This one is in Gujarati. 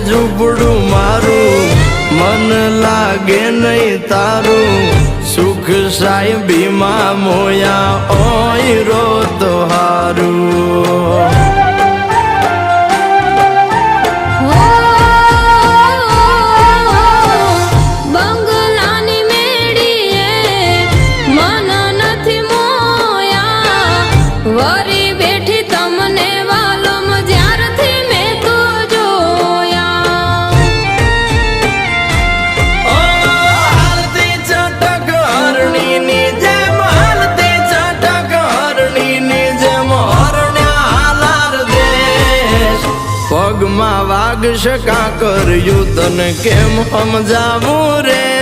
ઝૂંપડું મારું મન લાગે નહીં તારું સુખ સાહેબીમાં મોયા ઓય રોતો હારું વરી બેઠી તમને વાલમ જ્યારથી મેં તો જોયા હાલતી ચટક હરણીની જેમ હાલતી ચટક હરણીની જેમ હરણ્યા હાલાર દેશ પગમાં વાગશ કાં કર્યું તને કેમ સમજાવું રે